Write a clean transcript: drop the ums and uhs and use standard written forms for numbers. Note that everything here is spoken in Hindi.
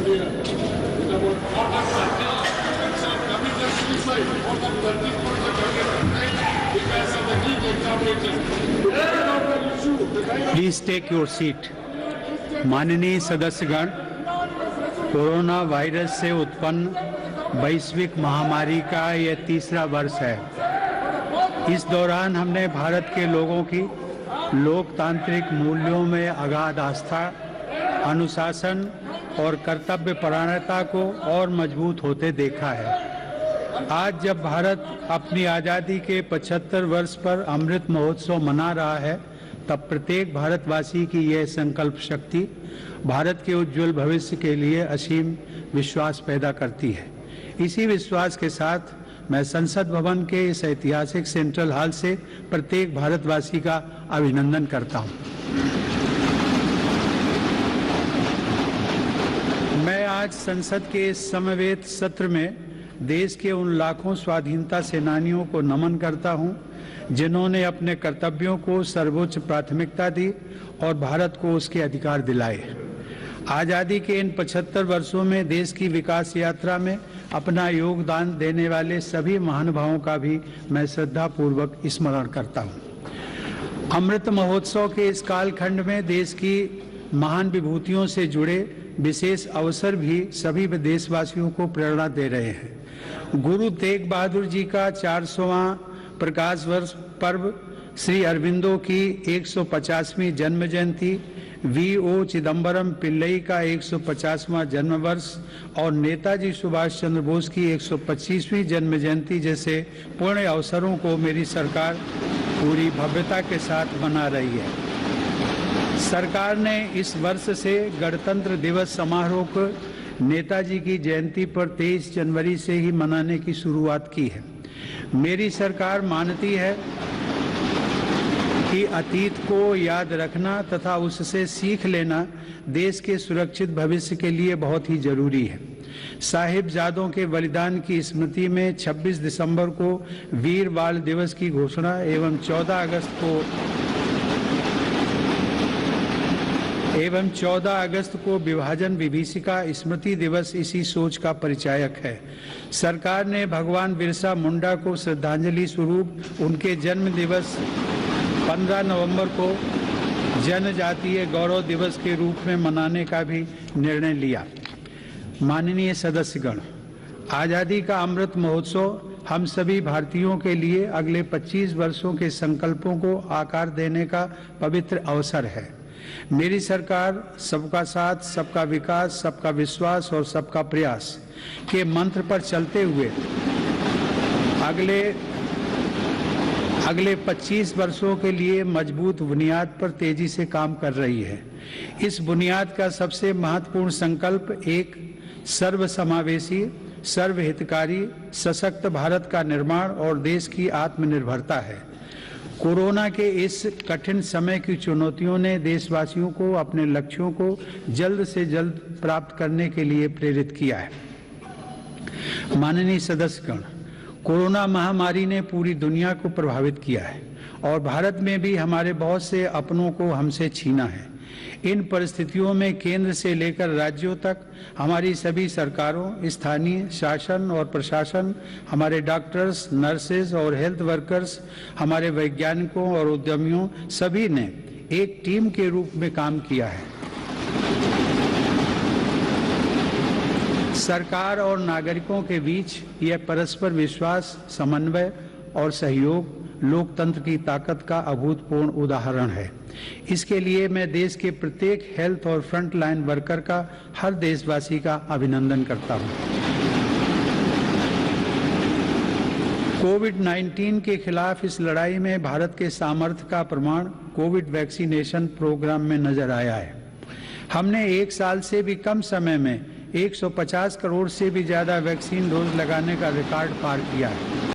here. With about 40% of committed suicide, more than 30% because of the heat examination. Please take your seat. माननीय सदस्यगण, कोरोना वायरस से उत्पन्न वैश्विक महामारी का यह तीसरा वर्ष है। इस दौरान हमने भारत के लोगों की लोकतांत्रिक मूल्यों में अगाध आस्था, अनुशासन और कर्तव्य परायणता को और मजबूत होते देखा है। आज जब भारत अपनी आज़ादी के 75 वर्ष पर अमृत महोत्सव मना रहा है, तब प्रत्येक भारतवासी की यह संकल्प शक्ति भारत के उज्जवल भविष्य के लिए असीम विश्वास पैदा करती है। इसी विश्वास के साथ मैं संसद भवन के इस ऐतिहासिक सेंट्रल हॉल से प्रत्येक भारतवासी का अभिनंदन करता हूं। मैं आज संसद के इस समवेत सत्र में देश के उन लाखों स्वाधीनता सेनानियों को नमन करता हूं, जिन्होंने अपने कर्तव्यों को सर्वोच्च प्राथमिकता दी और भारत को उसके अधिकार दिलाए। आज़ादी के इन 75 वर्षों में देश की विकास यात्रा में अपना योगदान देने वाले सभी महानुभावों का भी मैं श्रद्धापूर्वक स्मरण करता हूं। अमृत महोत्सव के इस कालखंड में देश की महान विभूतियों से जुड़े विशेष अवसर भी सभी देशवासियों को प्रेरणा दे रहे हैं। गुरु तेग बहादुर जी का 400वां प्रकाश वर्ष पर्व, श्री अरविंदो की 150वीं जन्म जयंती, V.O. चिदम्बरम पिल्लई का 150वां जन्म वर्ष और नेताजी सुभाष चंद्र बोस की 125वीं जन्म जयंती जैसे पूर्ण अवसरों को मेरी सरकार पूरी भव्यता के साथ मना रही है। सरकार ने इस वर्ष से गणतंत्र दिवस समारोह को नेताजी की जयंती पर 23 जनवरी से ही मनाने की शुरुआत की है। मेरी सरकार मानती है कि अतीत को याद रखना तथा उससे सीख लेना देश के सुरक्षित भविष्य के लिए बहुत ही जरूरी है। साहिबजादों के बलिदान की स्मृति में 26 दिसंबर को वीर बाल दिवस की घोषणा एवं 14 अगस्त को विभाजन विभीषिका स्मृति दिवस इसी सोच का परिचायक है। सरकार ने भगवान बिरसा मुंडा को श्रद्धांजलि स्वरूप उनके जन्म दिवस 15 नवंबर को जनजातीय गौरव दिवस के रूप में मनाने का भी निर्णय लिया। माननीय सदस्यगण, आज़ादी का अमृत महोत्सव हम सभी भारतीयों के लिए अगले 25 वर्षों के संकल्पों को आकार देने का पवित्र अवसर है। मेरी सरकार सबका साथ, सबका विकास, सबका विश्वास और सबका प्रयास के मंत्र पर चलते हुए अगले 25 वर्षों के लिए मजबूत बुनियाद पर तेजी से काम कर रही है। इस बुनियाद का सबसे महत्वपूर्ण संकल्प एक सर्वसमावेशी, सर्वहितकारी, सशक्त भारत का निर्माण और देश की आत्मनिर्भरता है। कोरोना के इस कठिन समय की चुनौतियों ने देशवासियों को अपने लक्ष्यों को जल्द से जल्द प्राप्त करने के लिए प्रेरित किया है। माननीय सदस्यगण, कोरोना महामारी ने पूरी दुनिया को प्रभावित किया है और भारत में भी हमारे बहुत से अपनों को हमसे छीना है। इन परिस्थितियों में केंद्र से लेकर राज्यों तक हमारी सभी सरकारों, स्थानीय शासन और प्रशासन, हमारे डॉक्टर्स, नर्सेज और हेल्थ वर्कर्स, हमारे वैज्ञानिकों और उद्यमियों सभी ने एक टीम के रूप में काम किया है। सरकार और नागरिकों के बीच यह परस्पर विश्वास, समन्वय और सहयोग लोकतंत्र की ताकत का अभूतपूर्व उदाहरण है। इसके लिए मैं देश के प्रत्येक हेल्थ और फ्रंट लाइन वर्कर का, हर देशवासी का अभिनंदन करता हूं। कोविड-19 के खिलाफ इस लड़ाई में भारत के सामर्थ्य का प्रमाण कोविड वैक्सीनेशन प्रोग्राम में नजर आया है। हमने 1 साल से भी कम समय में 150 करोड़ से भी ज्यादा वैक्सीन डोज लगाने का रिकॉर्ड पार किया है।